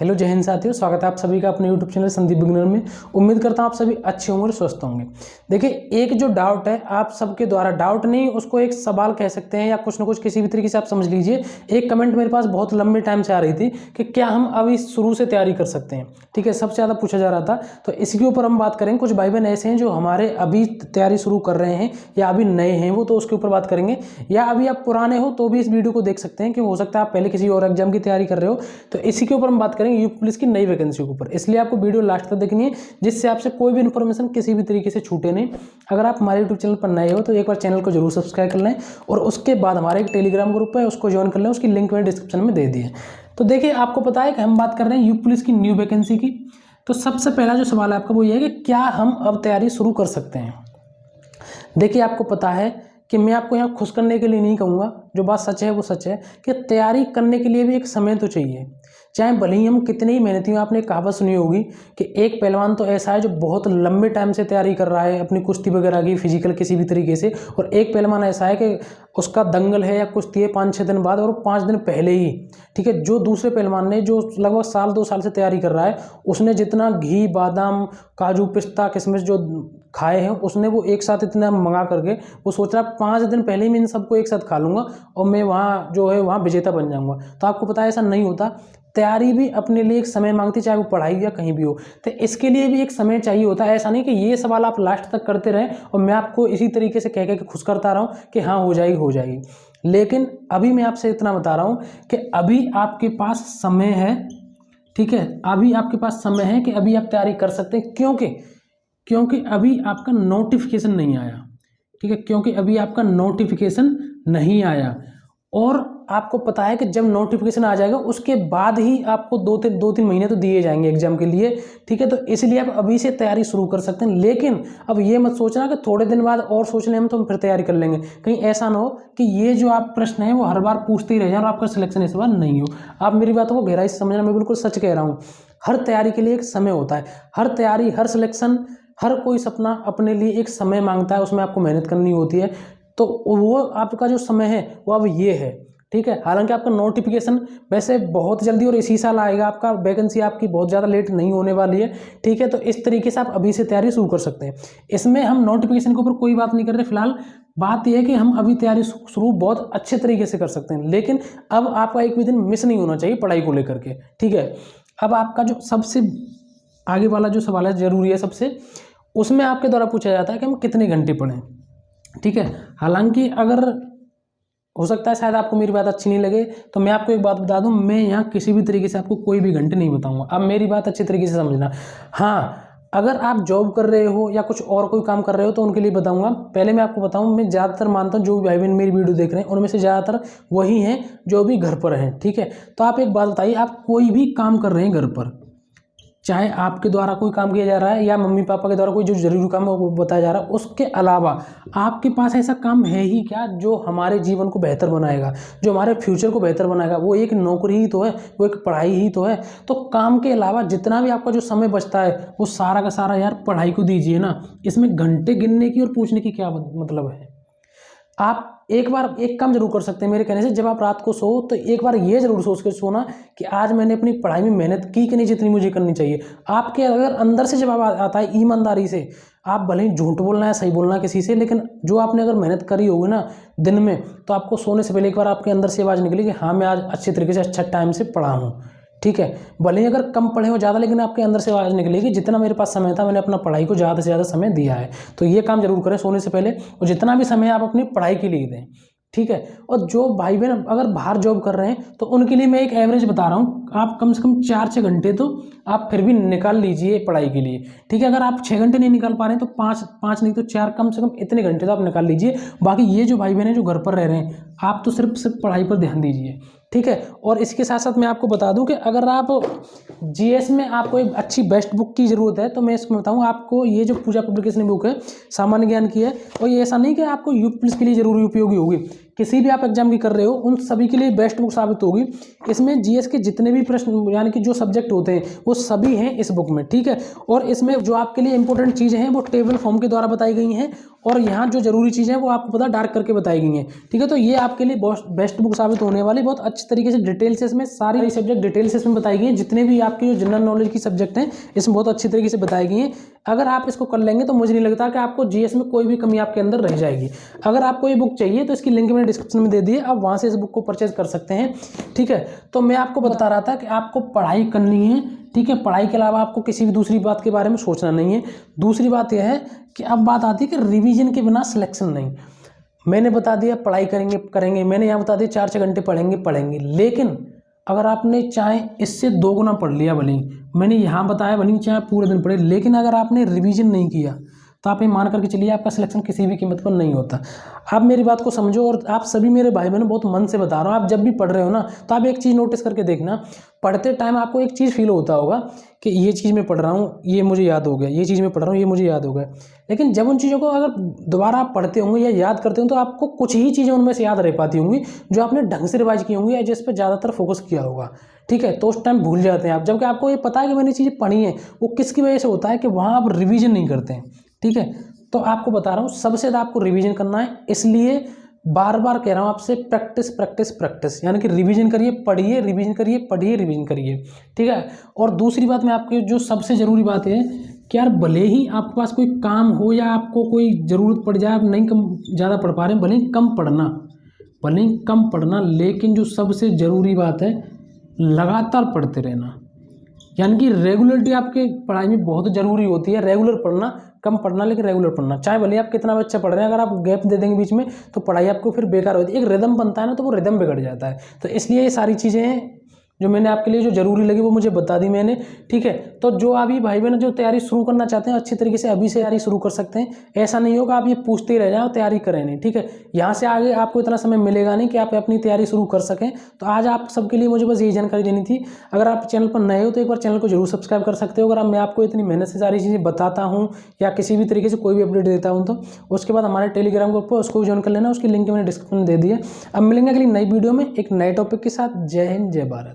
Hello जय हिंद साथियों, स्वागत है आप सभी का अपने यूट्यूब चैनल संदीप बिगनर में। उम्मीद करता हूं आप सभी अच्छे होंगे और स्वस्थ होंगे। देखिए, एक जो डाउट है आप सबके द्वारा, डाउट नहीं उसको एक सवाल कह सकते हैं या कुछ ना कुछ किसी भी तरीके से आप समझ लीजिए। एक कमेंट मेरे पास बहुत लंबे टाइम से आ रही थी कि क्या हम अभी शुरू से तैयारी कर सकते हैं। ठीक है, सबसे ज़्यादा पूछा जा रहा था, तो इसके ऊपर हम बात करेंगे। कुछ भाई बहन ऐसे हैं जो हमारे अभी तैयारी शुरू कर रहे हैं या अभी नए हैं, वो तो उसके ऊपर बात करेंगे। या अभी आप पुराने हो तो भी इस वीडियो को देख सकते हैं कि हो सकता है आप पहले किसी और एग्जाम की तैयारी कर रहे हो। तो इसी के ऊपर हम बात करेंगे यूपी पुलिस की नई वैकेंसी के ऊपर। इसलिए आपको वीडियो लास्ट तक देखनी है, जिससे आपसे कोई भी इंफॉर्मेशन किसी भी तरीके से छूटे नहीं। अगर आप हमारे यूट्यूब चैनल पर नए हो तो एक बार चैनल को जरूर सब्सक्राइब कर लें, और उसके बाद हमारे एक टेलीग्राम ग्रुप है उसको ज्वाइन कर लें, उसकी लिंक मैंने डिस्क्रिप्शन में दे दी है। तो देखिए, आपको पता है कि हम बात कर रहे हैं यूपी पुलिस की न्यू वैकेंसी की। तो सबसे पहला जो सवाल है आपका वो ये है कि क्या हम अब तैयारी शुरू कर सकते हैं। देखिए, आपको पता है कि मैं आपको यहाँ खुश करने के लिए नहीं कहूँगा, जो बात सच है वो सच है कि तैयारी करने के लिए भी एक समय तो चाहिए। चाहे भले ही हम कितने ही मेहनती हो। आपने कहावत सुनी होगी कि एक पहलवान तो ऐसा है जो बहुत लंबे टाइम से तैयारी कर रहा है अपनी कुश्ती वगैरह की, फिजिकल किसी भी तरीके से, और एक पहलवान ऐसा है कि उसका दंगल है या कुश्ती है 5-6 दिन बाद और 5 दिन पहले ही। ठीक है, जो दूसरे पहलवान ने जो लगभग साल 2 साल से तैयारी कर रहा है, उसने जितना घी, बादाम, काजू, पिस्ता, किशमिश जो खाए हैं, उसने वो एक साथ इतना मंगा करके वो सोच रहा है 5 दिन पहले ही मैं इन सबको एक साथ खा लूँगा और मैं वहाँ जो है वहाँ विजेता बन जाऊँगा। तो आपको पता है ऐसा नहीं होता। तैयारी भी अपने लिए एक समय मांगती, चाहे वो पढ़ाई या कहीं भी हो। तो इसके लिए भी एक समय चाहिए होता है। ऐसा नहीं कि ये सवाल आप लास्ट तक करते रहें और मैं आपको इसी तरीके से कह के खुश करता रहा हूँ कि हाँ हो जाएगी हो जाएगी। लेकिन अभी मैं आपसे इतना बता रहा हूँ कि अभी आपके पास समय है। ठीक है, अभी आपके पास समय है कि अभी आप तैयारी कर सकते हैं। क्योंकि अभी आपका नोटिफिकेशन नहीं आया। ठीक है, क्योंकि अभी आपका नोटिफिकेशन नहीं आया, और आपको पता है कि जब नोटिफिकेशन आ जाएगा उसके बाद ही आपको 2-3 महीने तो दिए जाएंगे एग्जाम के लिए। ठीक है, तो इसलिए आप अभी से तैयारी शुरू कर सकते हैं। लेकिन अब ये मत सोचना कि थोड़े दिन बाद और सोच लें हम तो हम फिर तैयारी कर लेंगे। कहीं ऐसा ना हो कि ये जो आप प्रश्न है वो हर बार पूछते ही रह जाए और आपका सिलेक्शन इस बार नहीं हो। आप मेरी बातों को गहराई से समझना, मैं बिल्कुल सच कह रहा हूँ। हर तैयारी के लिए एक समय होता है। हर तैयारी, हर सिलेक्शन, हर कोई सपना अपने लिए एक समय मांगता है, उसमें आपको मेहनत करनी होती है। तो वो आपका जो समय है वो अब ये है। ठीक है, हालांकि आपका नोटिफिकेशन वैसे बहुत जल्दी और इसी साल आएगा। आपका वैकेंसी आपकी बहुत ज़्यादा लेट नहीं होने वाली है। ठीक है, तो इस तरीके से आप अभी से तैयारी शुरू कर सकते हैं। इसमें हम नोटिफिकेशन के ऊपर कोई बात नहीं कर रहे फिलहाल। बात यह है कि हम अभी तैयारी शुरू बहुत अच्छे तरीके से कर सकते हैं, लेकिन अब आपका एक भी दिन मिस नहीं होना चाहिए पढ़ाई को लेकर के। ठीक है, अब आपका जो सबसे आगे वाला जो सवाल है जरूरी है सबसे, उसमें आपके द्वारा पूछा जाता है कि हम कितने घंटे पढ़ें। ठीक है, हालांकि अगर हो सकता है शायद आपको मेरी बात अच्छी नहीं लगे, तो मैं आपको एक बात बता दूं, मैं यहाँ किसी भी तरीके से आपको कोई भी घंटे नहीं बताऊंगा। अब मेरी बात अच्छी तरीके से समझना। हाँ, अगर आप जॉब कर रहे हो या कुछ और कोई काम कर रहे हो तो उनके लिए बताऊंगा। पहले मैं आपको बताऊं, मैं ज़्यादातर मानता हूं जो भी भाई बहन मेरी वीडियो देख रहे हैं उनमें से ज़्यादातर वही हैं जो भी घर पर हैं। ठीक है, तो आप एक बात बताइए, आप कोई भी काम कर रहे हैं घर पर, चाहे आपके द्वारा कोई काम किया जा रहा है या मम्मी पापा के द्वारा कोई जो जरूरी काम है वो बताया जा रहा है, उसके अलावा आपके पास ऐसा काम है ही क्या जो हमारे जीवन को बेहतर बनाएगा, जो हमारे फ्यूचर को बेहतर बनाएगा? वो एक नौकरी ही तो है, वो एक पढ़ाई ही तो है। तो काम के अलावा जितना भी आपका जो समय बचता है वो सारा का सारा यार पढ़ाई को दीजिए ना। इसमें घंटे गिनने की और पूछने की क्या मतलब है। आप एक बार एक काम जरूर कर सकते हैं मेरे कहने से, जब आप रात को सो तो एक बार ये जरूर सोच के सोना कि आज मैंने अपनी पढ़ाई में मेहनत की कि नहीं जितनी मुझे करनी चाहिए। आपके अगर अंदर से जवाब आता है ईमानदारी से, आप भले ही झूठ बोलना है सही बोलना किसी से, लेकिन जो आपने अगर मेहनत करी होगी ना दिन में, तो आपको सोने से पहले एक बार आपके अंदर से आवाज़ निकली कि हाँ मैं आज अच्छे तरीके से अच्छा टाइम से पढ़ा हूँ। ठीक है, भले ही अगर कम पढ़े हो ज़्यादा, लेकिन आपके अंदर से आवाज़ निकलेगी जितना मेरे पास समय था मैंने अपना पढ़ाई को ज़्यादा से ज़्यादा समय दिया है। तो ये काम जरूर करें सोने से पहले, और जितना भी समय आप अपनी पढ़ाई के लिए दें। ठीक है, और जो भाई बहन अगर बाहर जॉब कर रहे हैं तो उनके लिए मैं एक एवरेज बता रहा हूँ, आप कम से कम 4-6 घंटे तो आप फिर भी निकाल लीजिए पढ़ाई के लिए। ठीक है, अगर आप 6 घंटे नहीं निकाल पा रहे हैं तो 5 नहीं तो 4, कम से कम इतने घंटे तो आप निकाल लीजिए। बाकी ये जो भाई बहन है जो घर पर रह रहे हैं, आप तो सिर्फ पढ़ाई पर ध्यान दीजिए। ठीक है, और इसके साथ साथ मैं आपको बता दूं कि अगर आप जीएस में आपको एक अच्छी बेस्ट बुक की ज़रूरत है तो मैं इसको बताऊं आपको, ये जो पूजा पब्लिकेशन बुक है सामान्य ज्ञान की है, और ये ऐसा नहीं कि आपको यूपी पुलिस के लिए जरूरी उपयोगी होगी। किसी भी आप एग्जाम की कर रहे हो उन सभी के लिए बेस्ट बुक साबित होगी। इसमें जीएस के जितने भी प्रश्न यानी कि जो सब्जेक्ट होते हैं वो सभी हैं इस बुक में, ठीक है। और इसमें जो आपके लिए इंपॉर्टेंट चीज़ें हैं वो टेबल फॉर्म के द्वारा बताई गई हैं, और यहाँ जो जरूरी चीज़ें हैं वो आपको पता डार्क करके बताई गई हैं, ठीक है। तो ये आपके लिए बेस्ट बुक साबित होने वाली, बहुत अच्छी तरीके से डिटेल से इसमें सारी सब्जेक्ट डिटेल से इसमें बताई गई हैं। जितने भी आपके जो जनरल नॉलेज की सब्जेक्ट हैं इसमें बहुत अच्छी तरीके से बताई गई हैं। अगर आप इसको कर लेंगे तो मुझे नहीं लगता कि आपको जीएस में कोई भी कमी आपके अंदर रह जाएगी। अगर आपको ये बुक चाहिए तो इसकी लिंक मैंने डिस्क्रिप्शन में दे दी है, आप वहाँ से इस बुक को परचेज कर सकते हैं, ठीक है। तो मैं आपको बता रहा था कि आपको पढ़ाई करनी है, ठीक है। पढ़ाई के अलावा आपको किसी भी दूसरी बात के बारे में सोचना नहीं है। दूसरी बात यह है कि अब बात आती है कि रिवीजन के बिना सिलेक्शन नहीं। मैंने बता दिया पढ़ाई करेंगे, मैंने यहाँ बता दिया 4-6 घंटे पढ़ेंगे, लेकिन अगर आपने चाहे इससे 2 गुना पढ़ लिया भले ही, मैंने यहाँ बताया भले ही चाहे पूरे दिन पढ़े, लेकिन अगर आपने रिवीजन नहीं किया तो आप ये मान करके चलिए आपका सिलेक्शन किसी भी कीमत पर नहीं होता। आप मेरी बात को समझो, और आप सभी मेरे भाई बहनों बहुत मन से बता रहा हूँ, आप जब भी पढ़ रहे हो ना तो आप एक चीज़ नोटिस करके देखना, पढ़ते टाइम आपको एक चीज़ फील होता होगा कि ये चीज़ मैं पढ़ रहा हूँ ये मुझे याद हो गया, ये चीज़ मैं पढ़ रहा हूँ ये मुझे याद हो गया। लेकिन जब उन चीज़ों को अगर दोबारा आप पढ़ते होंगे या याद करते हो तो आपको कुछ ही चीज़ें उनमें से याद रह पाती होंगी जो आपने ढंग से रिवाइज की होंगी या जिस पर ज़्यादातर फोकस किया होगा, ठीक है। तो उस टाइम भूल जाते हैं आप, जबकि आपको ये पता है कि मैंने चीज़ें पढ़ी हैं। वो किसकी वजह से होता है कि वहाँ आप रिवीजन नहीं करते हैं, ठीक है। तो आपको बता रहा हूँ सबसे ज़्यादा आपको रिवीजन करना है, इसलिए बार बार कह रहा हूँ आपसे प्रैक्टिस प्रैक्टिस प्रैक्टिस, यानी कि रिवीजन करिए, पढ़िए, रिवीजन करिए, पढ़िए, रिवीजन करिए, ठीक है। और दूसरी बात मैं आपके जो सबसे ज़रूरी बात है कि यार भले ही आपके पास कोई काम हो या आपको कोई ज़रूरत पड़ जाए, आप नहीं कम ज़्यादा पढ़ पा रहे हैं, भले ही कम पढ़ना, लेकिन जो सबसे ज़रूरी बात है लगातार पढ़ते रहना, यानी कि रेगुलरिटी आपके पढ़ाई में बहुत ज़रूरी होती है। रेगुलर पढ़ना, कम पढ़ना लेकिन रेगुलर पढ़ना, चाहे भले आप कितना बच्चा पढ़ रहे हैं, अगर आप गैप दे देंगे बीच में तो पढ़ाई आपको फिर बेकार होती है। एक रिदम बनता है ना तो वो रिदम बिगड़ जाता है। तो इसलिए ये सारी चीज़ें हैं जो मैंने आपके लिए जो ज़रूरी लगी वो मुझे बता दी मैंने, ठीक है। तो जो अभी भाई बहन जो तैयारी शुरू करना चाहते हैं अच्छी तरीके से अभी से तैयारी शुरू कर सकते हैं। ऐसा नहीं होगा आप ये पूछते ही रह जाओ, तैयारी करें नहीं, ठीक है। यहाँ से आगे आपको इतना समय मिलेगा नहीं कि आप अपनी तैयारी शुरू कर सकें। तो आज आप सबके लिए मुझे बस यही जानकारी देनी थी। अगर आप चैनल पर नए हो तो एक बार चैनल को जरूर सब्सक्राइब कर सकते हो। अगर मैं आपको इतनी मेहनत से सारी चीज़ें बताता हूँ या किसी भी तरीके से कोई भी अपडेट देता हूँ तो उसके बाद हमारे टेलीग्राम ग्रुप पर उसको भी ज्वाइन कर लेना, उसकी लिंक मैंने डिस्क्रिप्शन में दे दी है। अब मिलेंगे अगली नई वीडियो में एक नए टॉपिक के साथ। जय हिंद, जय भारत।